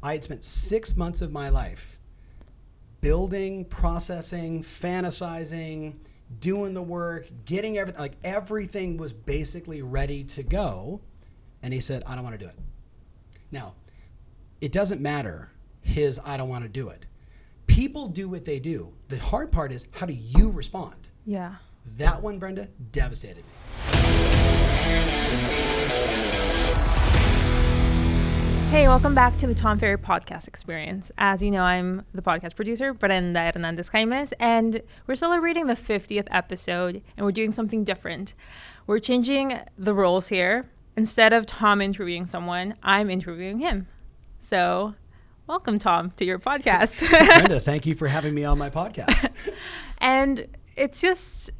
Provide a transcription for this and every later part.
I had spent 6 months of my life building, processing, fantasizing, doing the work, getting everything, like everything was basically ready to go. And he said, I don't want to do it. Now, it doesn't matter his I don't want to do it. People do what they do. The hard part is, how do you respond? Yeah. That one, Brenda, devastated me. Hey, welcome back to the Tom Ferry Podcast Experience. As you know, I'm the podcast producer, Brenda Hernández Jaimes, and we're celebrating the 50th episode, and we're doing something different. We're changing the roles here. Instead of Tom interviewing someone, I'm interviewing him. So, welcome, Tom, to your podcast. Brenda, thank you for having me on my podcast. And it's just,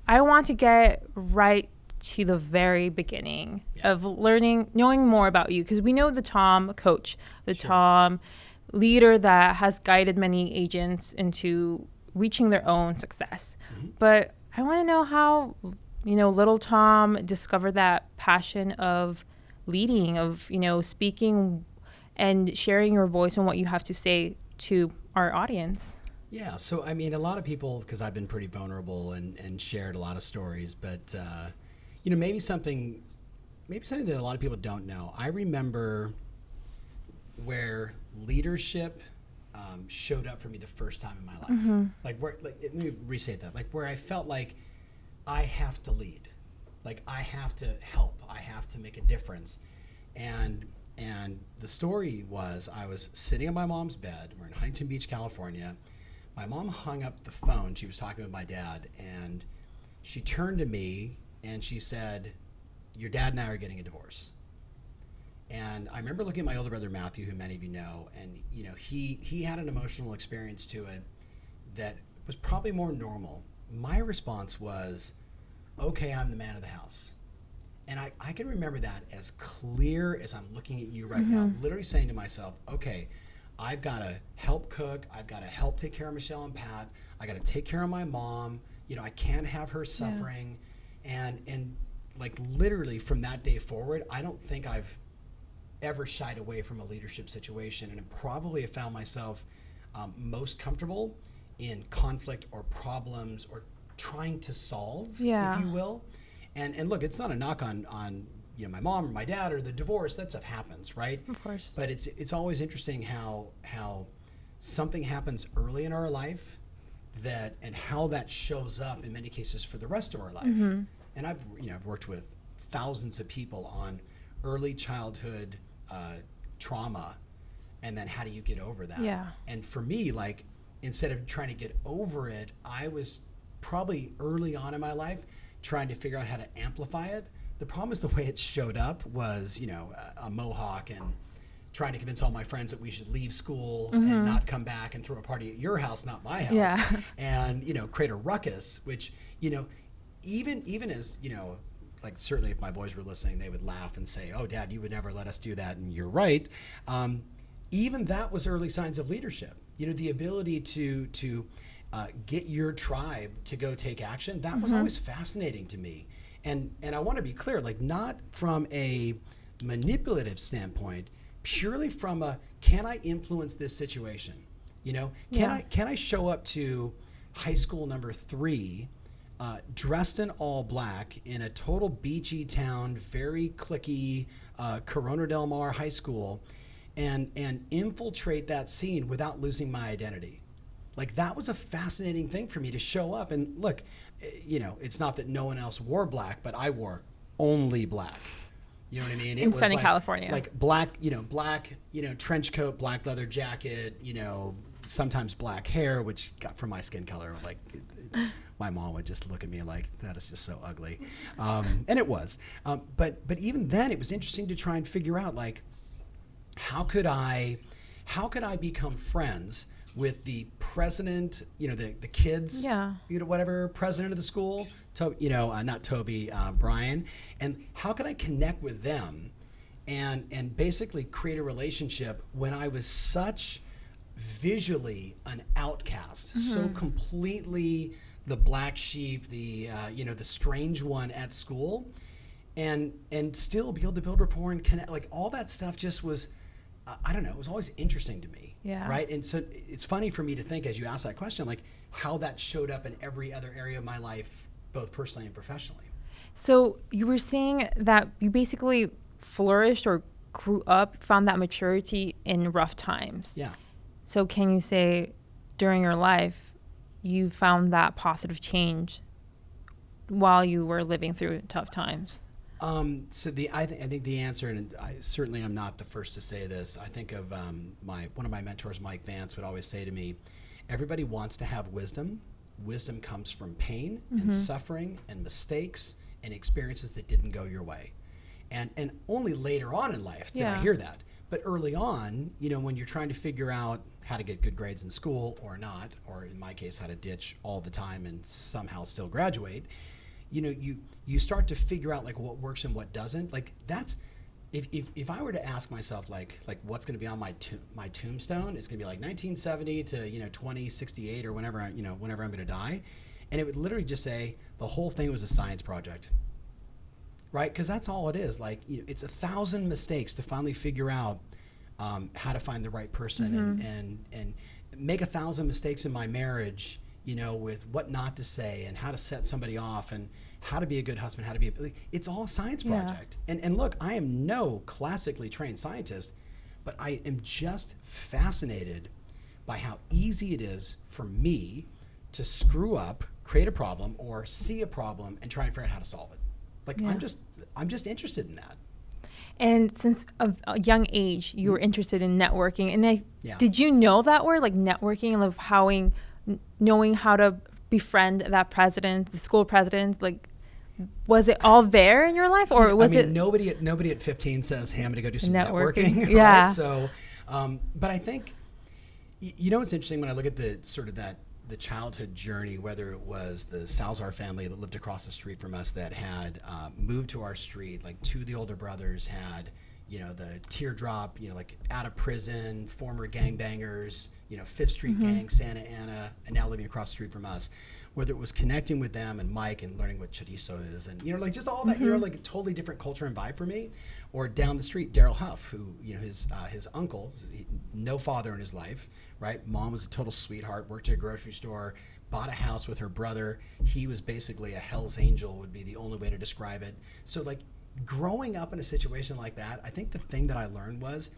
I want to get right to the very beginning of knowing more about you, because we know the Tom coach, the Tom leader that has guided many agents into reaching their own success. Mm-hmm. But I want to know how, little Tom discovered that passion of leading, of, speaking and sharing your voice and what you have to say to our audience. Yeah, so a lot of people, because I've been pretty vulnerable and shared a lot of stories, but maybe something that a lot of people don't know. I remember where leadership showed up for me the first time in my life. Mm-hmm. Let me restate that. Like where I felt like I have to lead, like I have to help, I have to make a difference, and the story was I was sitting on my mom's bed. We're in Huntington Beach, California. My mom hung up the phone. She was talking with my dad, and she turned to me and she said, "Your dad and I are getting a divorce." And I remember looking at my older brother Matthew, who many of you know, and he had an emotional experience to it that was probably more normal. My response was, okay, I'm the man of the house. And I can remember that as clear as I'm looking at you right now, literally saying to myself, okay, I've got to help cook. I've got to help take care of Michelle and Pat. I got to take care of my mom. I can't have her suffering. Yeah. And like literally from that day forward, I don't think I've ever shied away from a leadership situation, and probably have found myself most comfortable in conflict or problems or trying to solve, if you will. And look, it's not a knock on my mom or my dad or the divorce. That stuff happens, right? Of course. But it's always interesting how something happens early in our life and how that shows up in many cases for the rest of our life. Mm-hmm. And I've worked with thousands of people on early childhood trauma, and then how do you get over that? Yeah. And for me, like, instead of trying to get over it, I was probably early on in my life trying to figure out how to amplify it. The problem is the way it showed up was, a mohawk and trying to convince all my friends that we should leave school and not come back and throw a party at your house, not my house, and, create a ruckus, which, even as, like certainly if my boys were listening, they would laugh and say, oh, Dad, you would never let us do that. And you're right. Even that was early signs of leadership. The ability to get your tribe to go take action, that was always fascinating to me. And I want to be clear, like not from a manipulative standpoint, purely from a, can I influence this situation? Can I show up to high school number 3 dressed in all black in a total beachy town, very cliquey Corona Del Mar high school, and infiltrate that scene without losing my identity? Like that was a fascinating thing for me to show up. And look, it's not that no one else wore black, but I wore only black. You know what I mean? In sunny California. Like black, trench coat, black leather jacket, sometimes black hair, which got from my skin color. Like my mom would just look at me like, that is just so ugly. And it was. But even then it was interesting to try and figure out, like, how could I become friends with the president, the kids, whatever, president of the school, not Toby, Brian, and how could I connect with them and basically create a relationship when I was such visually an outcast, so completely the black sheep, the strange one at school, and still be able to build rapport and connect. Like all that stuff just was I don't know, it was always interesting to me. Yeah. Right. And so it's funny for me to think, as you ask that question, like how that showed up in every other area of my life, both personally and professionally. So you were saying that you basically flourished or grew up, found that maturity in rough times. Yeah. So can you say during your life, you found that positive change while you were living through tough times? So I think the answer, and I certainly am not the first to say this. I think of one of my mentors, Mike Vance, would always say to me, "Everybody wants to have wisdom. Wisdom comes from pain and suffering and mistakes and experiences that didn't go your way." And only later on in life did I hear that. But early on, when you're trying to figure out how to get good grades in school or not, or in my case, how to ditch all the time and somehow still graduate, you start to figure out like what works and what doesn't. Like that's, if I were to ask myself like what's going to be on my tombstone, it's going to be like 1970 to 2068 or whenever I'm going to die, and it would literally just say the whole thing was a science project. Right, because that's all it is. Like it's 1,000 mistakes to finally figure out how to find the right person and make 1,000 mistakes in my marriage. With what not to say and how to set somebody off and how to be a good husband, how to be it's all a science project. And look, I am no classically trained scientist, but I am just fascinated by how easy it is for me to screw up, create a problem, or see a problem and try and figure out how to solve it. Like I'm just interested in that. And since a young age, you were interested in networking. And did you know that word, like networking, of knowing how to befriend that president, the school president? Like, was it all there in your life, or was it? Nobody at 15 says, "Hey, I'm going to go do some networking." Yeah. Right? So, but I think, it's interesting when I look at the sort of the childhood journey, whether it was the Salazar family that lived across the street from us that had moved to our street, like two of the older brothers had, the teardrop, like out of prison, former gangbangers, 5th Street gang, Santa Ana, and now living across the street from us. Whether it was connecting with them and Mike and learning what chorizo is and, like just all that, like a totally different culture and vibe for me. Or down the street, Daryl Huff, who, his uncle, no father in his life, right? Mom was a total sweetheart, worked at a grocery store, bought a house with her brother. He was basically a Hell's Angel would be the only way to describe it. So like growing up in a situation like that, I think the thing that I learned was,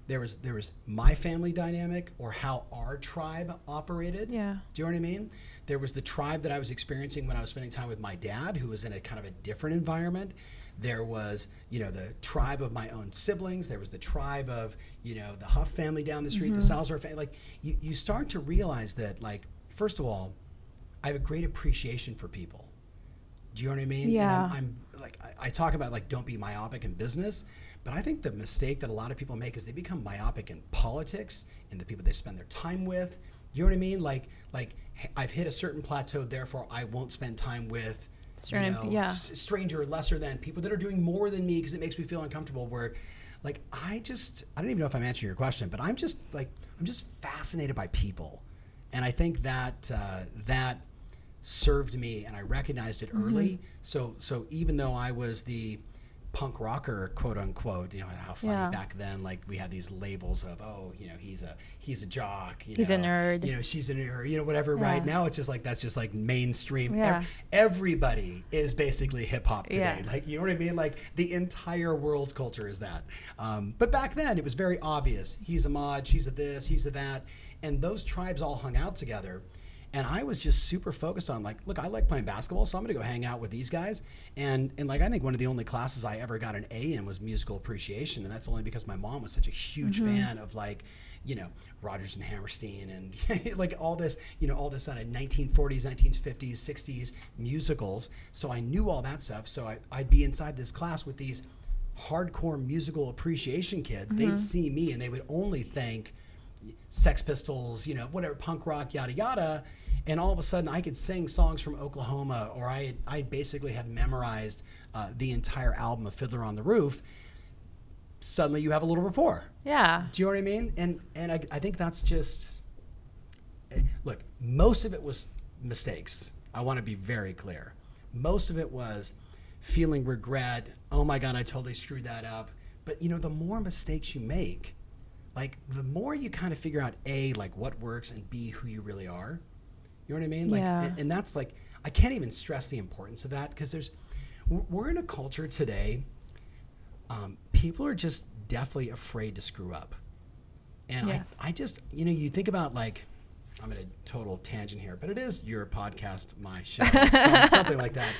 there was my family dynamic or how our tribe operated. Yeah. Do you know what I mean? There was the tribe that I was experiencing when I was spending time with my dad, who was in a kind of a different environment. There was, the tribe of my own siblings. There was the tribe of, the Huff family down the street, the Salazar family. Like, you start to realize that, like, first of all, I have a great appreciation for people. Do you know what I mean? Yeah. And I'm like, I talk about, like, don't be myopic in business. But I think the mistake that a lot of people make is they become myopic in politics and the people they spend their time with. You know what I mean? Like I've hit a certain plateau, therefore I won't spend time with stranger, lesser than people that are doing more than me because it makes me feel uncomfortable. Where, like, I don't even know if I'm answering your question, but I'm just fascinated by people, and I think that that served me, and I recognized it early. So even though I was the punk rocker, quote unquote, how funny back then, like we had these labels of, he's a jock, he's a nerd, she's a nerd, whatever. Right now it's just like, that's just like mainstream. Everybody is basically hip hop today. Like, you know what I mean? Like the entire world's culture is that. But back then it was very obvious. He's a mod, she's a this, he's a that. And those tribes all hung out together. And I was just super focused on, like, look, I like playing basketball, so I'm going to go hang out with these guys. And like, I think one of the only classes I ever got an A in was musical appreciation. And that's only because my mom was such a huge fan of, like, Rodgers and Hammerstein and like all this, all this kind of 1940s, 1950s, 60s musicals. So I knew all that stuff. So I'd be inside this class with these hardcore musical appreciation kids. They'd see me and they would only think Sex Pistols, whatever, punk rock, yada, yada. And all of a sudden I could sing songs from Oklahoma, or I basically had memorized the entire album of Fiddler on the Roof. Suddenly you have a little rapport. Yeah. Do you know what I mean? And I think that's just, look, most of it was mistakes. I want to be very clear. Most of it was feeling regret. Oh my God, I totally screwed that up. But, you know, the more mistakes you make, like the more you kind of figure out A, like what works, and B, who you really are. You know what I mean? Like, and that's like, I can't even stress the importance of that, because we're in a culture today, people are just deathly afraid to screw up. And I just, you know, you think about like, I'm in a total tangent here, but it is your podcast, my show, something like that.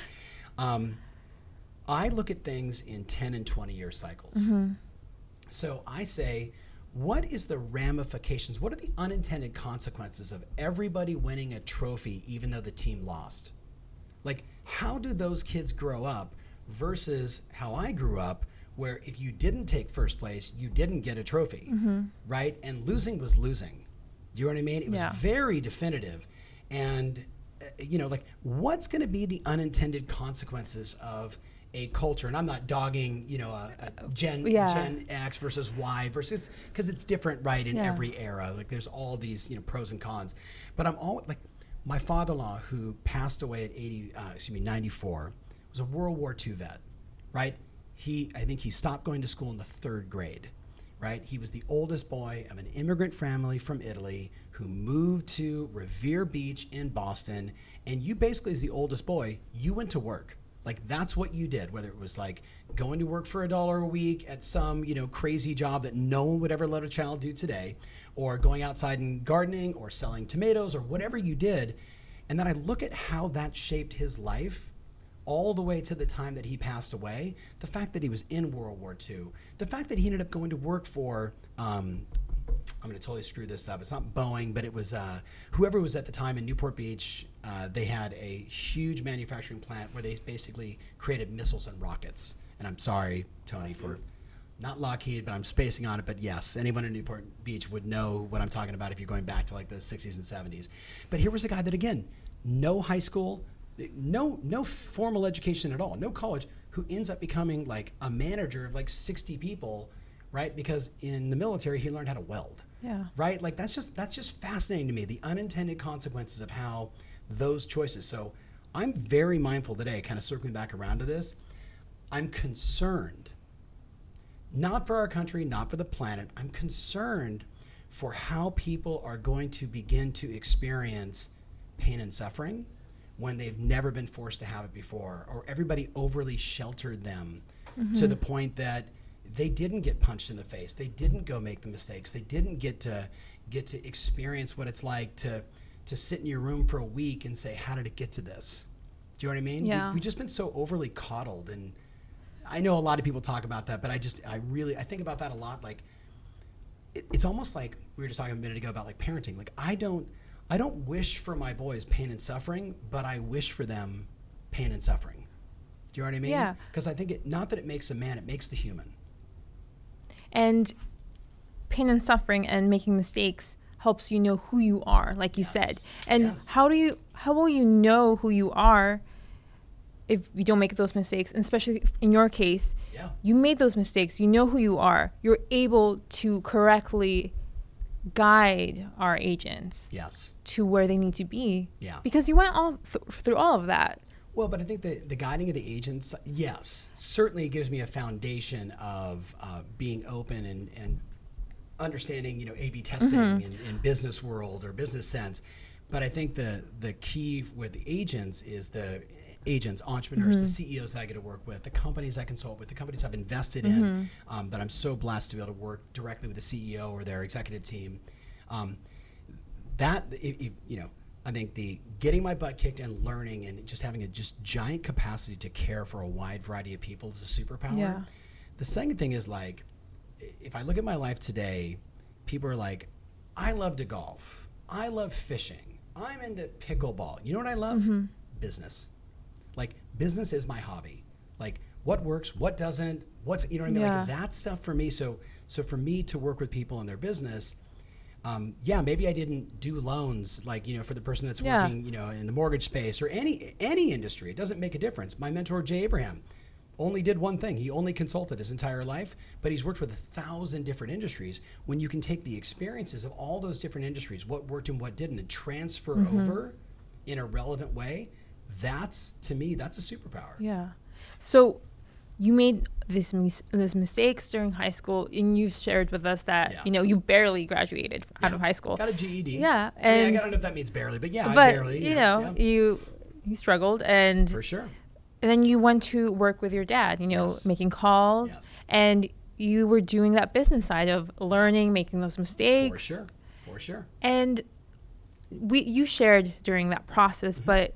I look at things in 10 and 20 year cycles. So I say, what is the ramifications? What are the unintended consequences of everybody winning a trophy even though the team lost? Like, how do those kids grow up versus how I grew up, where if you didn't take first place, you didn't get a trophy, right? And losing was losing. You know what I mean? It was very definitive. And, you know, like, what's going to be the unintended consequences of a culture? And I'm not dogging, you know, a Gen X versus Y versus, because it's different, right, in every era. Like, there's all these, you know, pros and cons. But I'm all like, my father-in-law, who passed away at 94, was a World War II vet, right? I think he stopped going to school in the 3rd grade, right? He was the oldest boy of an immigrant family from Italy who moved to Revere Beach in Boston. And you basically, as the oldest boy, you went to work. Like, that's what you did, whether it was like going to work for $1 a week at some, you know, crazy job that no one would ever let a child do today, or going outside and gardening or selling tomatoes or whatever you did. And then I look at how that shaped his life all the way to the time that he passed away. The fact that he was in World War II, the fact that he ended up going to work for, I'm going to totally screw this up. It's not Boeing, but it was whoever was at the time in Newport Beach. They had a huge manufacturing plant where they basically created missiles and rockets. And I'm sorry, Tony, for not Lockheed, but I'm spacing on it. But yes, anyone in Newport Beach would know what I'm talking about if you're going back to like the 60s and 70s. But here was a guy that, again, no high school, no formal education at all, no college, who ends up becoming like a manager of like 60 people, right? Because in the military, he learned how to weld. Yeah. Right? Like, that's just fascinating to me, the unintended consequences of how those choices. So I'm very mindful today, kind of circling back around to this. I'm concerned, not for our country, not for the planet. I'm concerned for how people are going to begin to experience pain and suffering when they've never been forced to have it before, or everybody overly sheltered them to the point that they didn't get punched in the face. They didn't go make the mistakes. They didn't get to experience what it's like to sit in your room for a week and say, how did it get to this? Do you know what I mean? Yeah. We've just been so overly coddled. And I know a lot of people talk about that, but I think about that a lot. Like, it's almost like we were just talking a minute ago about like parenting. Like, I don't wish for my boys pain and suffering, but I wish for them pain and suffering. Do you know what I mean? Yeah. Because I think not that it makes a man, it makes the human. And pain and suffering and making mistakes helps you know who you are, like you said. And how will you know who you are if you don't make those mistakes? And especially in your case, you made those mistakes. You know who you are. You're able to correctly guide our agents to where they need to be. Yeah. Because you went through all of that. Well, but I think the guiding of the agents, yes, certainly gives me a foundation of being open and understanding, you know, A/B testing in business world or business sense. But I think the key with the agents is the agents, entrepreneurs, the CEOs that I get to work with, the companies I consult with, the companies I've invested in, that I'm so blessed to be able to work directly with the CEO or their executive team. I think the getting my butt kicked and learning and just having a just giant capacity to care for a wide variety of people is a superpower. Yeah. The second thing is, like, if I look at my life today, people are like, I love to golf. I love fishing. I'm into pickleball. You know what I love? Business. Like, business is my hobby. Like, what works, what doesn't, you know what I mean? Like, that stuff for me. So for me to work with people in their business, maybe I didn't do loans, like, you know, for the person that's working, you know, in the mortgage space or any industry. It doesn't make a difference. My mentor, Jay Abraham, only did one thing. He only consulted his entire life, but he's worked with 1,000 different industries. When you can take the experiences of all those different industries, what worked and what didn't, and transfer over in a relevant way, to me, that's a superpower. Yeah. So you made this mistakes during high school, and you've shared with us that you barely graduated out of high school. Got a GED. Yeah, and I don't know if that means barely, but I barely. You struggled, and for sure. And then you went to work with your dad. Making calls, and you were doing that business side of learning, making those mistakes. For sure. And you shared during that process, but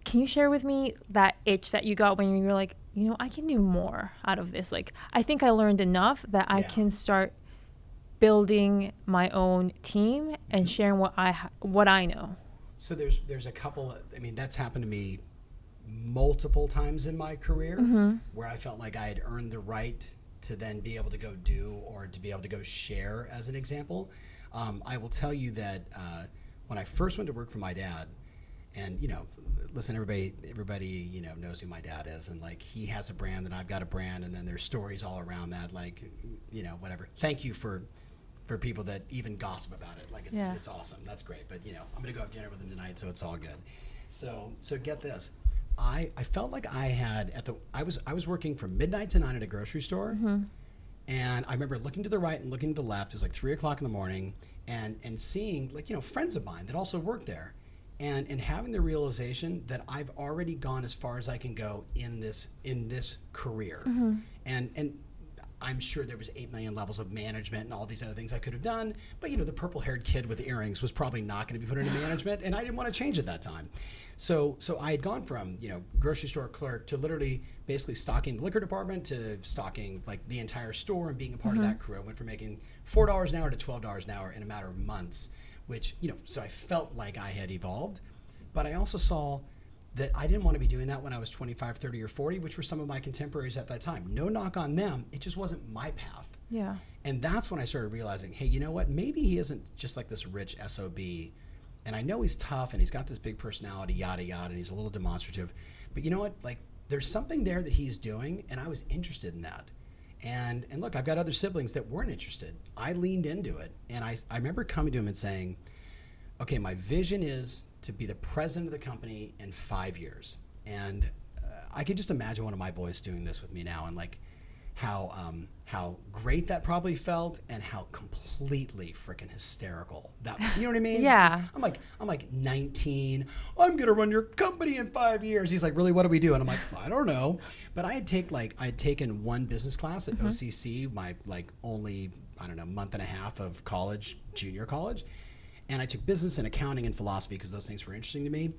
can you share with me that itch that you got when you were like, I can do more out of this. Like, I think I learned enough that I can start building my own team and sharing what I know. So there's a couple. That's happened to me multiple times in my career where I felt like I had earned the right to then be able to go do or to be able to go share. As an example, I will tell you that when I first went to work for my dad, and listen, everybody knows who my dad is, and like he has a brand and I've got a brand, and then there's stories all around that, like whatever. Thank you for people that even gossip about it. Like it's awesome. That's great. But I'm gonna go have dinner with him tonight, so it's all good. So get this. I felt like I had I was working from midnight to 9 at a grocery store, and I remember looking to the right and looking to the left. It was like 3:00 in the morning, and seeing friends of mine that also worked there. And having the realization that I've already gone as far as I can go in this career, and I'm sure there was 8 million levels of management and all these other things I could have done, but the purple-haired kid with the earrings was probably not going to be put into management, and I didn't want to change at that time. So I had gone from grocery store clerk to literally basically stocking the liquor department to stocking like the entire store and being a part of that crew. I went from making $4 an hour to $12 an hour in a matter of months. Which, so I felt like I had evolved, but I also saw that I didn't want to be doing that when I was 25, 30, or 40, which were some of my contemporaries at that time. No knock on them. It just wasn't my path. Yeah. And that's when I started realizing, hey, you know what? Maybe he isn't just like this rich SOB. And I know he's tough and he's got this big personality, yada, yada, and he's a little demonstrative. But you know what? Like, there's something there that he's doing, and I was interested in that. And look, I've got other siblings that weren't interested. I leaned into it. And I remember coming to him and saying, okay, my vision is to be the president of the company in 5 years. And I could just imagine one of my boys doing this with me now, and like how great that probably felt, and how completely freaking hysterical that, you know what I mean? Yeah. I'm like 19. I'm gonna run your company in 5 years. He's like, really? What do we do? And I'm like, I don't know. But I had taken one business class at OCC, my only month and a half of college, junior college, and I took business and accounting and philosophy because those things were interesting to me.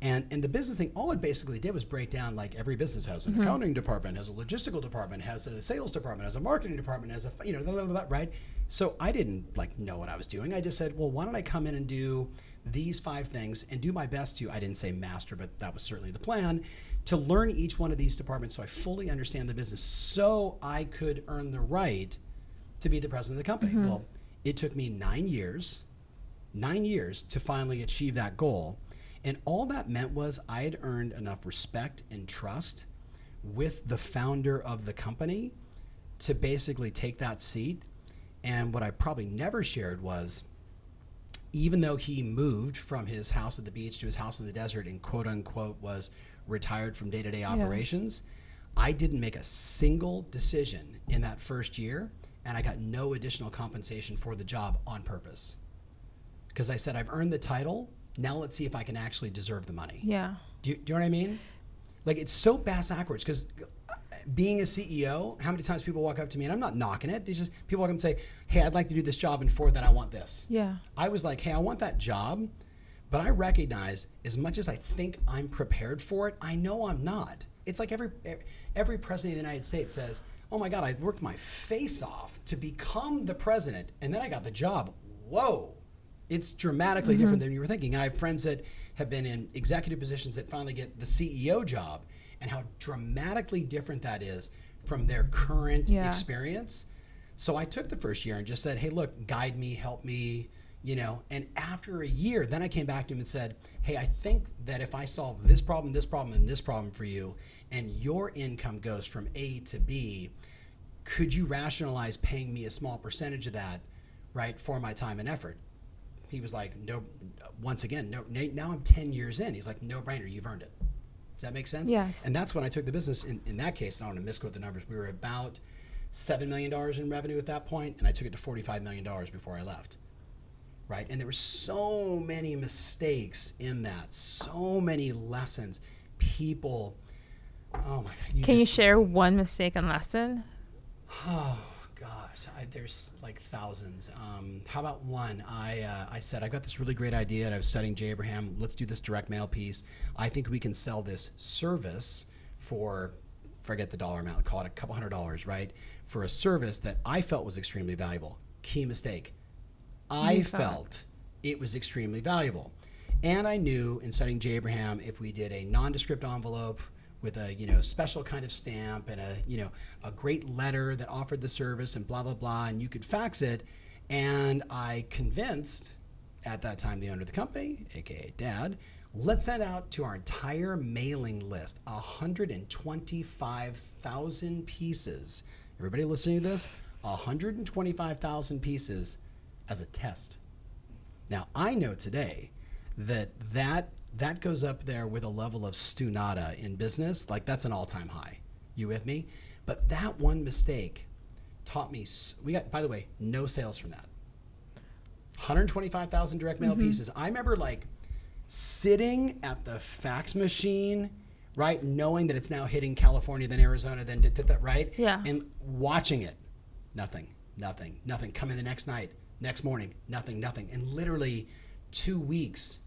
And the business thing, all it basically did was break down, like, every business has an accounting department, has a logistical department, has a sales department, has a marketing department, has a, blah, blah, blah, right? So I didn't know what I was doing. I just said, well, why don't I come in and do these 5 things and do my best to, I didn't say master, but that was certainly the plan, to learn each one of these departments so I fully understand the business so I could earn the right to be the president of the company. Well, it took me 9 years to finally achieve that goal. And all that meant was I had earned enough respect and trust with the founder of the company to basically take that seat. And what I probably never shared was, even though he moved from his house at the beach to his house in the desert and quote unquote was retired from day-to-day operations, I didn't make a single decision in that first year, and I got no additional compensation for the job on purpose. Because I said, I've earned the title. Now let's see if I can actually deserve the money. Yeah. Do you know what I mean? Like, it's so backwards, because being a CEO, how many times people walk up to me, and I'm not knocking it, it's just people walk up and say, hey, I'd like to do this job, and for that I want this. Yeah. I was like, hey, I want that job, but I recognize as much as I think I'm prepared for it, I know I'm not. It's like every president of the United States says, oh my God, I worked my face off to become the president, and then I got the job. Whoa. It's dramatically different than you were thinking. And I have friends that have been in executive positions that finally get the CEO job, and how dramatically different that is from their current experience. So I took the first year and just said, hey, look, guide me, help me, and after a year, then I came back to him and said, hey, I think that if I solve this problem, and this problem for you, and your income goes from A to B, could you rationalize paying me a small percentage of that, right, for my time and effort? He was like, no, once again, no, Nate, now I'm 10 years in. He's like, no brainer, you've earned it. that make sense? Yes. And that's when I took the business. In that case, I don't want to misquote the numbers, we were about $7 million in revenue at that point, and I took it to $45 million before I left. Right? And there were so many mistakes in that, so many lessons. People, oh my God. Can you share one mistake and lesson? Oh gosh, there's like thousands. How about one? I said, I got this really great idea, and I was studying J. Abraham. Let's do this direct mail piece. I think we can sell this service for, forget the dollar amount, call it a couple $100, right? For a service that I felt was extremely valuable. Key mistake. I felt it was extremely valuable. And I knew in studying J. Abraham, if we did a nondescript envelope with a special kind of stamp and a great letter that offered the service and blah, blah, blah, and you could fax it. And I convinced, at that time, the owner of the company, AKA Dad, let's send out to our entire mailing list 125,000 pieces. Everybody listening to this? 125,000 pieces as a test. Now, I know today that goes up there with a level of stunata in business. Like, that's an all-time high. You with me? But that one mistake taught me, we got, by the way, no sales from that. 125,000 direct mail pieces. I remember like sitting at the fax machine, right? Knowing that it's now hitting California, then Arizona, then right? Yeah. And watching it. Nothing. Come in the next night. Next morning, nothing. And literally 2 weeks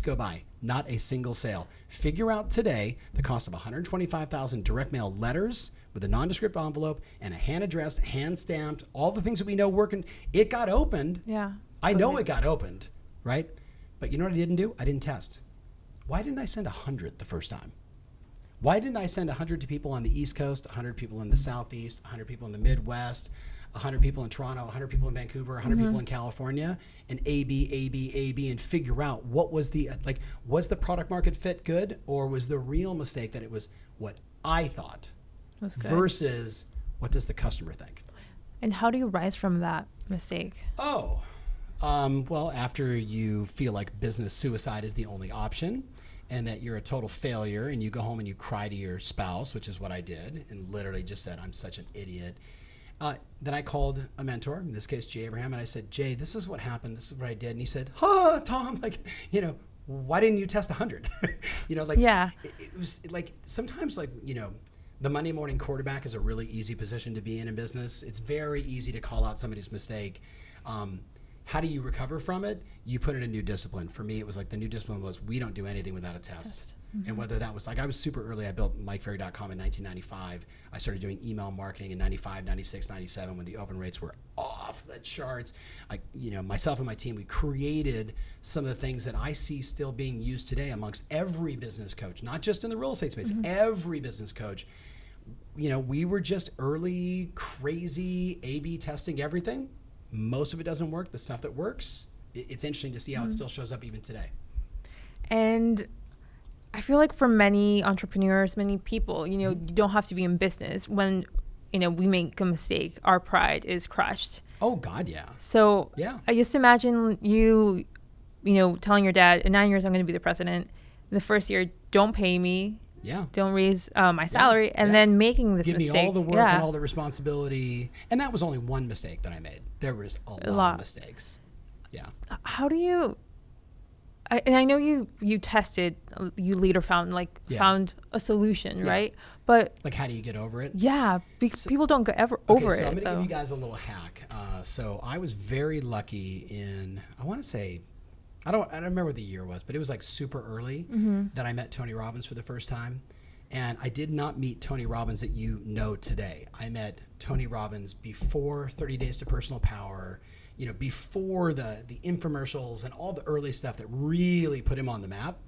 go by, not a single sale. Figure out today the cost of 125,000 direct mail letters with a nondescript envelope and a hand-addressed, hand-stamped, all the things that we know working. It got opened. Yeah. I know it got opened, right? But you know what I didn't do? I didn't test. Why didn't I send 100 the first time? Why didn't I send 100 to people on the East Coast, 100 people in the Southeast, 100 people in the Midwest, 100 people in Toronto, 100 people in Vancouver, 100 people in California, and A-B, and figure out what was was the product market fit good, or was the real mistake that it was what I thought versus what does the customer think? And how do you rise from that mistake? Well, after you feel like business suicide is the only option, and that you're a total failure, and you go home and you cry to your spouse, which is what I did, and literally just said, I'm such an idiot. Then I called a mentor, in this case, Jay Abraham, and I said, Jay, this is what happened. This is what I did. And he said, Tom, why didn't you test 100? It was like, sometimes the Monday morning quarterback is a really easy position to be in business. It's very easy to call out somebody's mistake. How do you recover from it? You put in a new discipline. For me, it was like the new discipline was we don't do anything without a test. And whether that was I was super early. I built MikeFerry.com in 1995. I started doing email marketing in 95, 96, 97 when the open rates were off the charts. Myself and my team, we created some of the things that I see still being used today amongst every business coach, not just in the real estate space, every business coach. We were just early, crazy A/B testing everything. Most of it doesn't work. The stuff that works, it's interesting to see how it still shows up even today. And I feel like for many entrepreneurs, many people, you don't have to be in business. When, we make a mistake, our pride is crushed. Oh, God, yeah. So yeah. I just imagine you telling your dad, in 9 years, I'm going to be the president. The first year, don't pay me. Yeah. Don't raise my salary. And then making this mistake. Give me all the work and all the responsibility. And that was only one mistake that I made. There was a lot of mistakes. Yeah. How do you... and I know you tested, you later found a solution, right? But how do you get over it? Yeah, people don't get over it. So I'm going to give you guys a little hack. So I was very lucky in, I want to say, I don't remember what the year was, but it was super early that I met Tony Robbins for the first time. And I did not meet Tony Robbins that you know today. I met Tony Robbins before 30 Days to Personal Power, before the infomercials and all the early stuff that really put him on the map.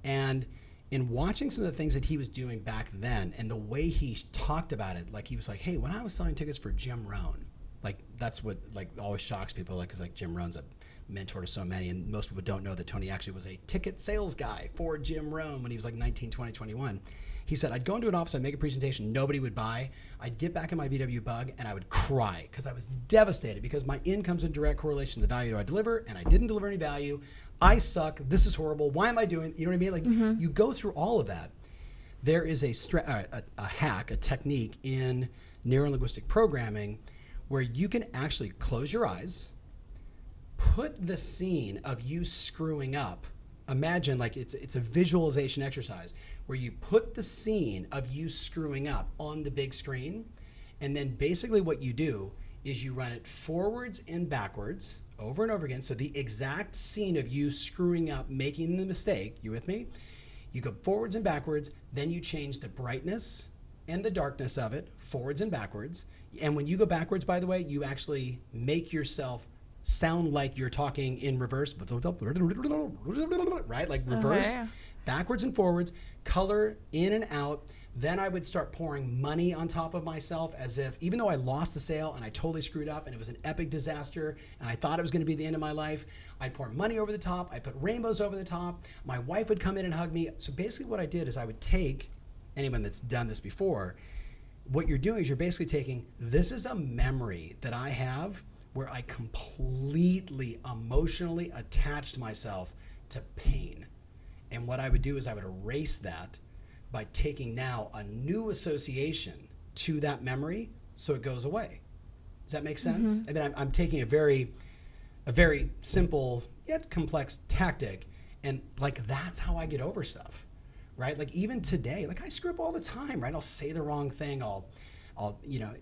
And in watching some of the things that he was doing back then and the way he talked about it, he was like, hey, when I was selling tickets for Jim Rohn, that's what always shocks people, because Jim Rohn's a mentor to so many, and most people don't know that Tony actually was a ticket sales guy for Jim Rohn when he was 19, 20, 21. He said, I'd go into an office, I'd make a presentation, nobody would buy. I'd get back in my VW Bug and I would cry because I was devastated because my income's in direct correlation to the value I deliver and I didn't deliver any value. I suck. This is horrible. Why am I doing, you know what I mean? Like you go through all of that. There is a hack, a technique in neurolinguistic programming where you can actually close your eyes, put the scene of you screwing up. Imagine like it's a visualization exercise where you put the scene of you screwing up on the big screen. And then basically what you do is you run it forwards and backwards over and over again. So the exact scene of you screwing up, making the mistake, you with me? You go forwards and backwards, then you change the brightness and the darkness of it, forwards and backwards. And when you go backwards, by the way, you actually make yourself sound like you're talking in reverse, right? Like reverse, backwards and forwards, color in and out. Then I would start pouring money on top of myself as if, even though I lost the sale and I totally screwed up and it was an epic disaster and I thought it was going to be the end of my life, I'd pour money over the top. I'd put rainbows over the top. My wife would come in and hug me. So basically what I did is I would take, anyone that's done this before, what you're doing is you're basically taking, this is a memory that I have where I completely emotionally attached myself to pain. And what I would do is I would erase that by taking now a new association to that memory so it goes away. Does that make sense? I mean, I'm taking a very simple yet complex tactic, and like that's how I get over stuff, right? Like even today, like I screw up all the time, right? I'll say the wrong thing. I'll you know,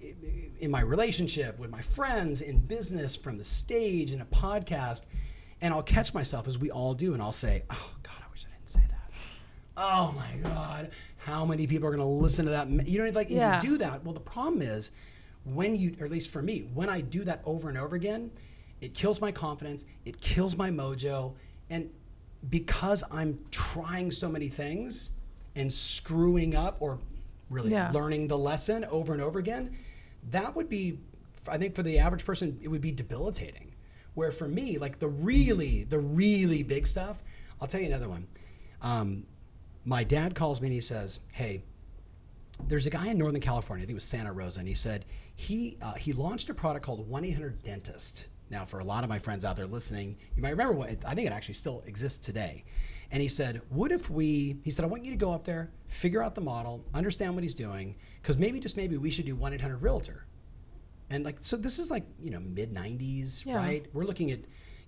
in my relationship with my friends, in business, from the stage, in a podcast, and I'll catch myself as we all do, and I'll say, oh God, I wish I didn't say that. Oh my God, how many people are going to listen to that? You know, like, and you do that. Well, the problem is when you, or at least for me, when I do that over and over again, it kills my confidence, it kills my mojo. And because I'm trying so many things and screwing up or really learning the lesson over and over again, that would be, I think for the average person, it would be debilitating. Where for me, like the really big stuff, I'll tell you another one. My dad calls me and he says, hey, there's a guy in Northern California, I think it was Santa Rosa, and he said he launched a product called 1-800-DENTIST. Now, for a lot of my friends out there listening, you might remember I think it actually still exists today. And he said, he said, I want you to go up there, figure out the model, understand what he's doing, because maybe we should do 1-800-REALTOR. And like, so this is like, you know, mid-90s, right? We're looking at,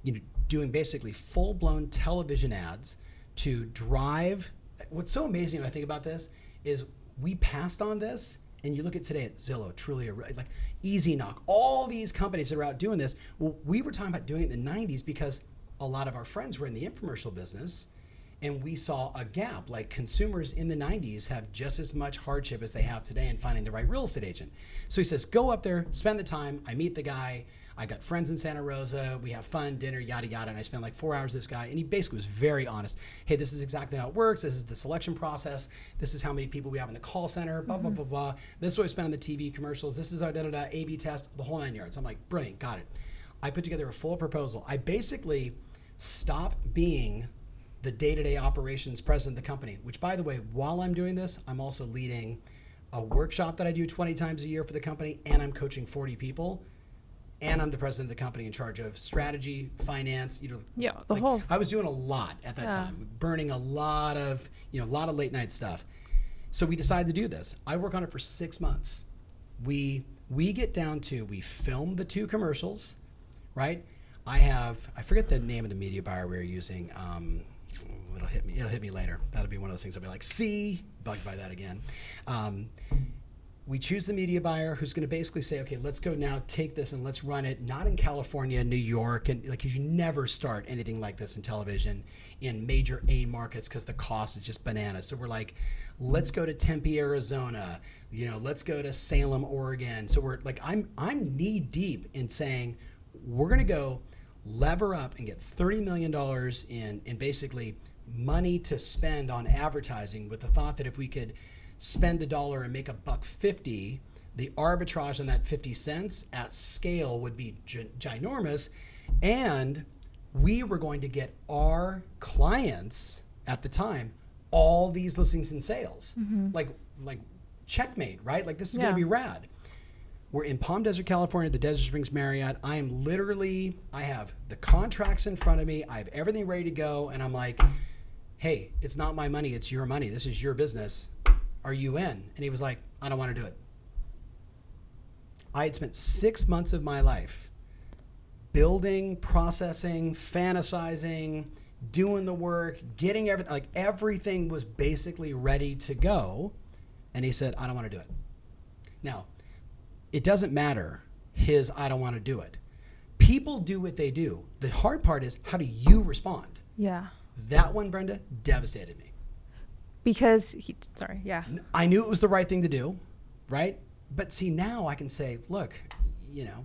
you know, doing basically full-blown television ads to drive. What's so amazing when I think about this is we passed on this, and you look at today at Zillow, Trulia, like Easy Knock, all these companies that are out doing this. Well, we were talking about doing it in the 90s because a lot of our friends were in the infomercial business, and we saw a gap. Like consumers in the 90s have just as much hardship as they have today in finding the right real estate agent. So he says, go up there, spend the time. I meet the guy. I got friends in Santa Rosa. We have fun, dinner, yada, yada. And I spent like 4 hours with this guy. And he basically was very honest. Hey, this is exactly how it works. This is the selection process. This is how many people we have in the call center, blah, blah, blah, blah. This is what we spend on the TV commercials. This is our da-da-da, A/B test, the whole 9 yards. I'm like, brilliant, got it. I put together a full proposal. I basically stopped being the day-to-day operations president of the company, which, by the way, while I'm doing this, I'm also leading a workshop that I do 20 times a year for the company, and I'm coaching 40 people. And I'm the president of the company in charge of strategy, finance, you know. I was doing a lot at that time, burning a lot of late night stuff. So we decided to do this. I work on it for 6 months. We get down to, we filmed the 2 commercials, right? I forget the name of the media buyer we were using. It'll hit me later. That'll be one of those things I'll be like, bugged by that again. We choose the media buyer who's going to basically say, okay, let's go now, take this and let's run it, not in California, New York, and like, 'cause you never start anything like this in television in major A markets because the cost is just bananas. So we're like, let's go to Tempe, Arizona, you know, let's go to Salem, Oregon. So we're like, I'm knee deep in saying, we're going to go lever up and get $30 million in basically money to spend on advertising, with the thought that if we could spend $1 and make $1.50, the arbitrage on that 50 cents at scale would be ginormous. And we were going to get our clients at the time all these listings in sales. Like checkmate, right? Like this is going to be rad. We're in Palm Desert, California, the Desert Springs Marriott. I have the contracts in front of me. I have everything ready to go. And I'm like, hey, it's not my money. It's your money. This is your business. Are you in? And he was like, I don't want to do it. I had spent 6 months of my life building, processing, fantasizing, doing the work, getting everything. Like everything was basically ready to go. And he said, I don't want to do it. Now, it doesn't matter his I don't want to do it. People do what they do. The hard part is, how do you respond? Yeah. That one, Brenda, devastated me. Because, I knew it was the right thing to do, right? But see, now I can say, look,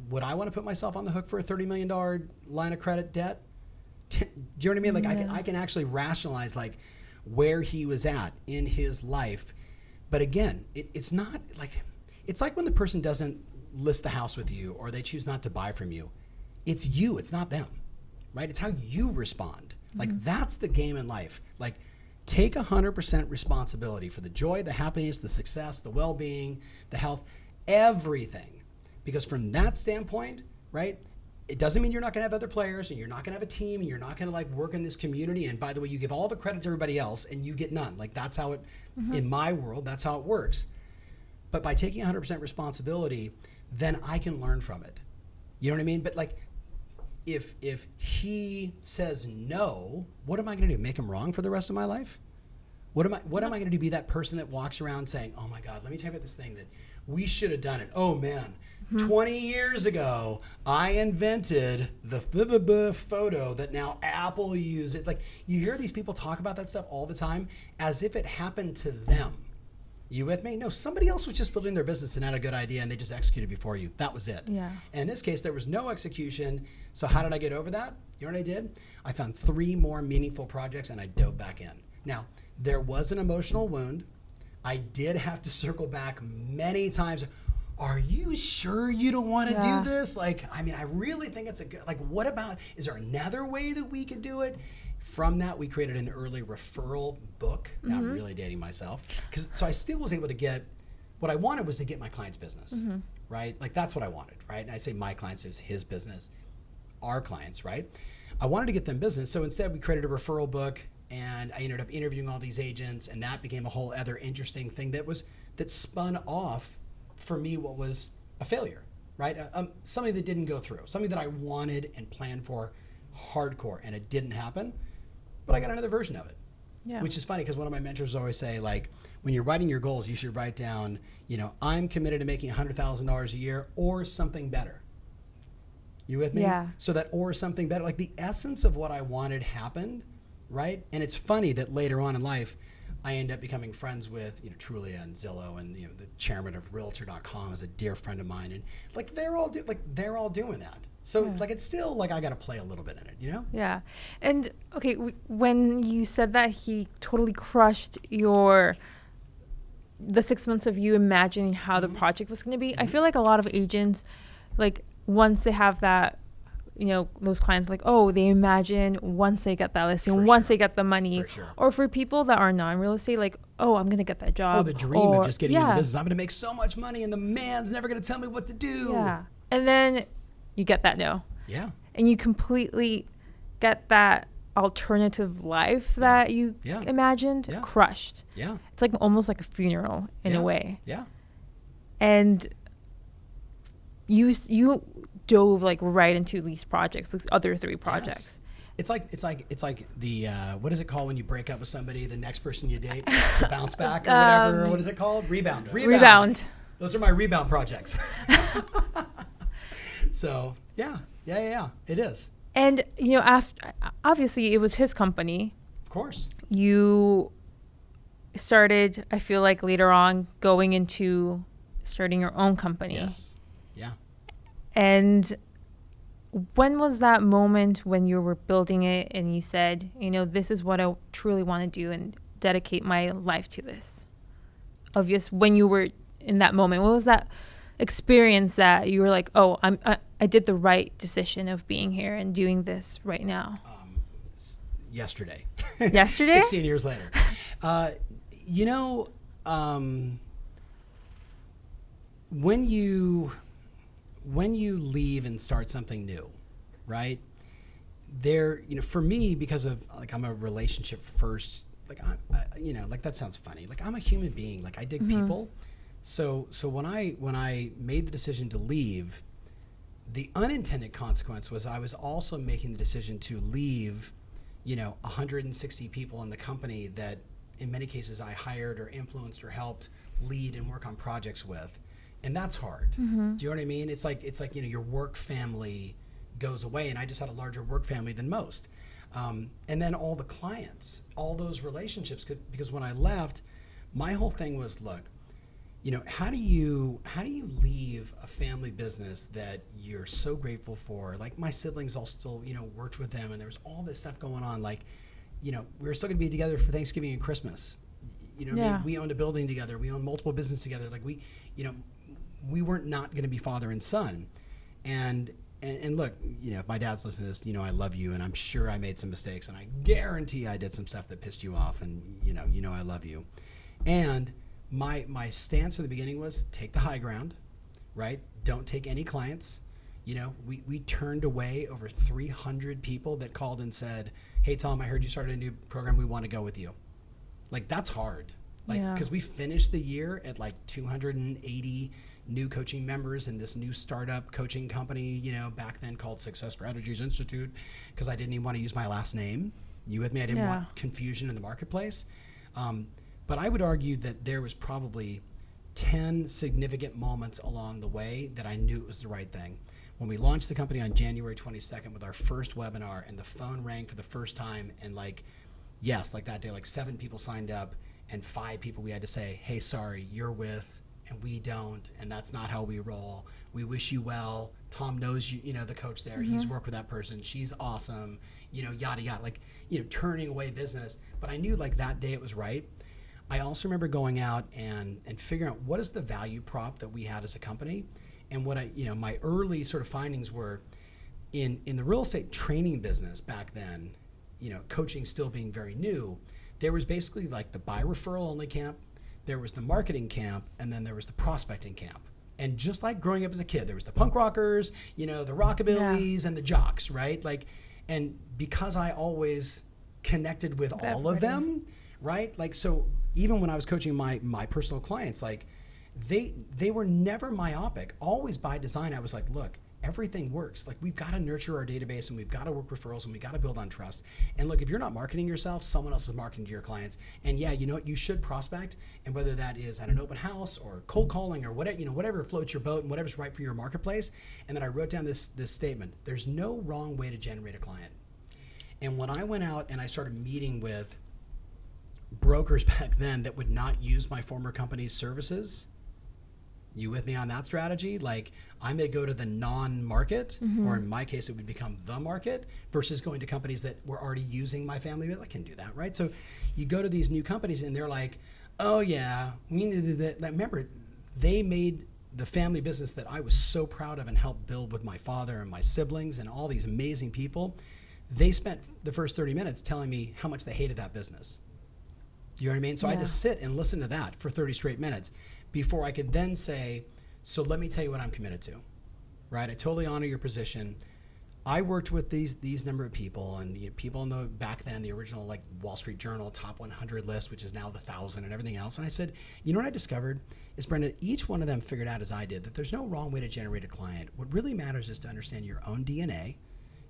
would I want to put myself on the hook for a $30 million line of credit debt? Do you know what I mean? Like I can actually rationalize like where he was at in his life. But again, it's not like, it's like when the person doesn't list the house with you or they choose not to buy from you. It's you, it's not them, right? It's how you respond. Like that's the game in life. Like take 100% responsibility for the joy, the happiness, the success, the well-being, the health, everything. Because from that standpoint, right, it doesn't mean you're not going to have other players and you're not going to have a team and you're not going to like work in this community. And by the way, you give all the credit to everybody else and you get none. Like that's how it, in my world, that's how it works. But by taking 100% responsibility, then I can learn from it. You know what I mean? But like, if he says no, what am I going to do? Make him wrong for the rest of my life? What am I going to do? Be that person that walks around saying, "Oh my God, let me tell you about this thing that we should have done it. Oh man, 20 years ago, I invented the photo that now Apple uses." Like you hear these people talk about that stuff all the time as if it happened to them. You with me? No, somebody else was just building their business and had a good idea and they just executed before you. That was it. Yeah. And in this case, there was no execution. So how did I get over that? You know what I did? I found 3 more meaningful projects and I dove back in. Now, there was an emotional wound. I did have to circle back many times. Are you sure you don't want to do this? Like, I mean, I really think it's a good, like, what about, is there another way that we could do it? From that, we created an early referral book. Now I'm really dating myself. So I still was able to get, what I wanted was to get my client's business, right? Like that's what I wanted, right? And I say my clients, it was his business, our clients, right? I wanted to get them business. So instead we created a referral book and I ended up interviewing all these agents and that became a whole other interesting thing that spun off for me what was a failure, right? Something that didn't go through, something that I wanted and planned for hardcore and it didn't happen. But I got another version of it, which is funny because one of my mentors always say, like, when you're writing your goals, you should write down, I'm committed to making $100,000 a year or something better. You with me? Yeah. So that or something better, like the essence of what I wanted happened, right? And it's funny that later on in life, I end up becoming friends with, Trulia and Zillow and, the chairman of Realtor.com is a dear friend of mine. And like, they're all doing that. So like, it's still like, I got to play a little bit in it, Yeah. And okay, when you said that he totally crushed the 6 months of you imagining how the project was going to be, I feel like a lot of agents, like once they have that, those clients like, oh, they imagine once they get that listing, once they get the money, or for people that are non-real estate, like, oh, I'm going to get that job. Oh, the dream of just getting into business. I'm going to make so much money and the man's never going to tell me what to do. Yeah. And then you get that no. Yeah. And you completely get that alternative life that you imagined crushed. Yeah. It's like almost like a funeral in a way. Yeah. And you dove like right into these projects, these other 3 projects. Yes. It's like the what is it called when you break up with somebody, the next person you date, the bounce back or whatever. What is it called? Rebound. Those are my rebound projects. So yeah, it is. And after obviously it was his company. Of course. You started, I feel like later on, going into starting your own company. Yes. Yeah. And when was that moment when you were building it and you said, this is what I truly want to do and dedicate my life to this? Obvious when you were in that moment, what was that experience that you were like, oh, I did the right decision of being here and doing this right now? yesterday. Yesterday? 16 years later. You know, when you leave and start something new, right? There, you know, for me, because of like I'm a relationship first, like you know, like that sounds funny. Like I'm a human being. Like I dig people. So when I made the decision to leave, the unintended consequence was I was also making the decision to leave, you know, 160 people in the company that in many cases I hired or influenced or helped lead and work on projects with. And that's hard. Do you know what I mean? It's like, you know, your work family goes away, and I just had a larger work family than most. And then all the clients, all those relationships, because when I left, my whole thing was, look, you know, how do you leave a family business that you're so grateful for? Like my siblings all still, you know, worked with them, and there was all this stuff going on. Like, you know, we were still gonna be together for Thanksgiving and Christmas. You know, I mean, we owned a building together. We owned multiple businesses together. Like you know, we weren't not gonna be father and son. And look, you know, if my dad's listening to this, you know, I love you, and I'm sure I made some mistakes, and I guarantee I did some stuff that pissed you off, and you know I love you. And my stance in the beginning was take the high ground, right? Don't take any clients. You know, we turned away over 300 people that called and said, hey, Tom, I heard you started a new program. We want to go with you. Like, that's hard. Like, because we finished the year at like 280 new coaching members in this new startup coaching company, you know, back then called Success Strategies Institute, because I didn't even want to use my last name. You with me? I didn't want confusion in the marketplace. But I would argue that there was probably 10 significant moments along the way that I knew it was the right thing. When we launched the company on January 22nd with our first webinar, and the phone rang for the first time, and like, yes, like that day, like 7 people signed up, and 5 people we had to say, hey, sorry, you're with, and we don't, and that's not how we roll. We wish you well. Tom knows you know, the coach there. He's worked with that person. She's awesome, you know, yada, yada. Like, you know, turning away business. But I knew like that day it was right. I also remember going out and figuring out what is the value prop that we had as a company. And what I, you know, my early sort of findings were in the real estate training business back then, you know, coaching still being very new, there was basically like the buy referral only camp, there was the marketing camp, and then there was the prospecting camp. And just like growing up as a kid, there was the punk rockers, you know, the rockabillys and the jocks, right? Like, and because I always connected with all of them, right? Like, so even when I was coaching my personal clients, like they were never myopic. Always by design, I was like, look, everything works. Like, we've got to nurture our database, and we've got to work referrals, and we got to build on trust. And look, if you're not marketing yourself, someone else is marketing to your clients. And yeah, you know what? You should prospect. And whether that is at an open house or cold calling or whatever, you know, whatever floats your boat and whatever's right for your marketplace. And then I wrote down this statement: there's no wrong way to generate a client. And when I went out and I started meeting with brokers back then that would not use my former company's services, you with me on that strategy? Like, I may go to the non-market, or in my case, it would become the market, versus going to companies that were already using my family. I can do that, right? So you go to these new companies and they're like, oh yeah, we need that. Remember, they made the family business that I was so proud of and helped build with my father and my siblings and all these amazing people. They spent the first 30 minutes telling me how much they hated that business. You know what I mean? So I had to sit and listen to that for 30 straight minutes before I could then say, so let me tell you what I'm committed to, right? I totally honor your position. I worked with these number of people, and you know, people in the back then, the original like Wall Street Journal top 100 list, which is now the 1,000 and everything else. And I said, you know what I discovered is, Brenda, each one of them figured out as I did that there's no wrong way to generate a client. What really matters is to understand your own DNA,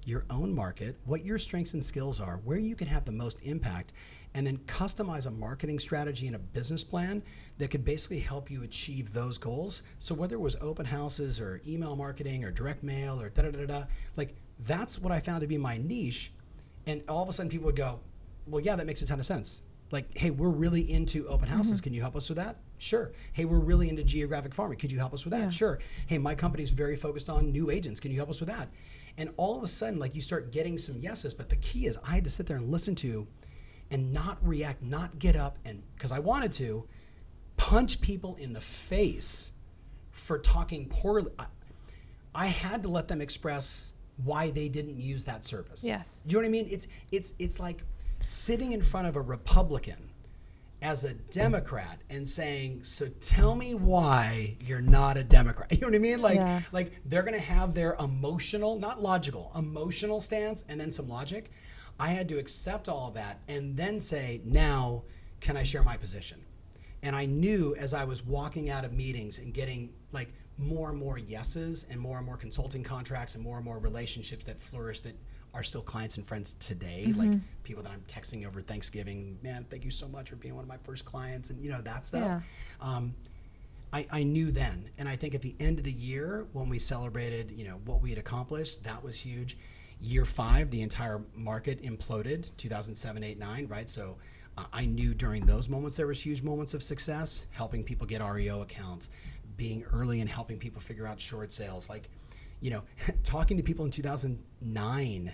your own market, what your strengths and skills are, where you can have the most impact, and then customize a marketing strategy and a business plan that could basically help you achieve those goals. So whether it was open houses or email marketing or direct mail or da-da-da-da, like that's what I found to be my niche. And all of a sudden people would go, well, yeah, that makes a ton of sense. Like, hey, we're really into open houses. Can you help us with that? Sure. Hey, we're really into geographic farming. Could you help us with that? Sure. Hey, my company's very focused on new agents. Can you help us with that? And all of a sudden, like, you start getting some yeses, but the key is I had to sit there and listen to and not react, not get up, and because I wanted to punch people in the face for talking poorly. I had to let them express why they didn't use that service. Yes. You know what I mean? It's like sitting in front of a Republican as a Democrat and saying, so tell me why you're not a Democrat. You know what I mean? Like they're going to have their emotional, not logical, emotional stance and then some logic. I had to accept all of that and then say, now, can I share my position? And I knew as I was walking out of meetings and getting like more and more yeses and more consulting contracts and more relationships that flourish that are still clients and friends today, like people that I'm texting over Thanksgiving, man, thank you so much for being one of my first clients, and that stuff. Yeah. I knew then, and I think at the end of the year when we celebrated, what we had accomplished, that was huge. Year 5, the entire market imploded, 2007, 8, 9, right? So I knew during those moments there was huge moments of success, helping people get REO accounts, being early and helping people figure out short sales, like, talking to people in 2009,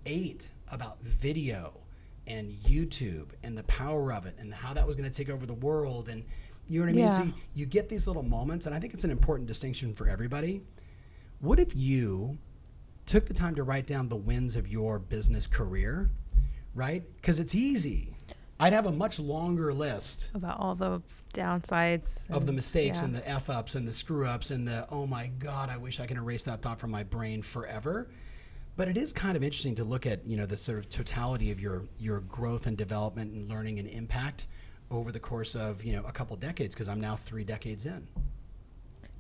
8 about video and YouTube and the power of it and how that was going to take over the world. And you know what I mean? So you get these little moments, and I think it's an important distinction for everybody. What if you took the time to write down the wins of your business career, right? Because it's easy. I'd have a much longer list about all the downsides of the mistakes and the F-ups and the screw-ups and the, oh my God, I wish I could erase that thought from my brain forever. But it is kind of interesting to look at, the sort of totality of your growth and development and learning and impact over the course of, a couple decades, because I'm now 3 decades in.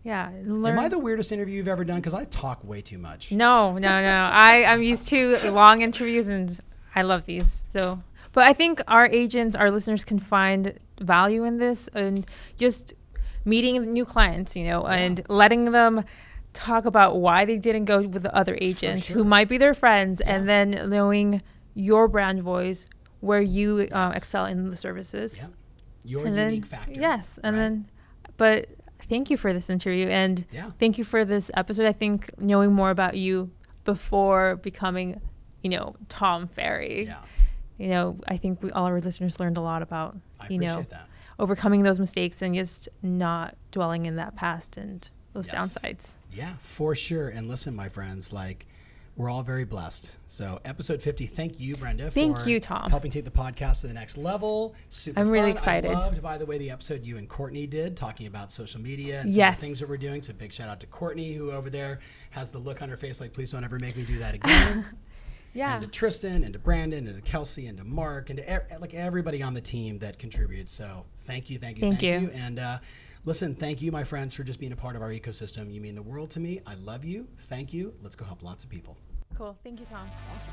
Yeah. Am I the weirdest interview you've ever done? Because I talk way too much. No. I'm used to long interviews, and I love these. So, but I think our agents, our listeners can find value in this, and just meeting new clients, and letting them talk about why they didn't go with the other agents who might be their friends, and then knowing your brand voice, where you excel in the services. Yeah. Your unique factor. Yes. And then, but thank you for this interview, and thank you for this episode. I think knowing more about you before becoming, Tom Ferry. Yeah. I think all our listeners learned a lot about, that. overcoming those mistakes and just not dwelling in that past and those downsides. Yeah, for sure. And listen, my friends, we're all very blessed. So episode 50, thank you, Brenda, thank you, Tom, helping take the podcast to the next level. Super I'm fun. Really excited. I loved, by the way, the episode you and Courtney did talking about social media and some of the things that we're doing. So big shout out to Courtney, who over there has the look on her face like, please don't ever make me do that again. And to Tristan and to Brandon and to Kelsey and to Mark and to everybody on the team that contributes. So thank you. And listen, thank you, my friends, for just being a part of our ecosystem. You mean the world to me. I love you. Thank you. Let's go help lots of people. Cool. Thank you, Tom. Awesome.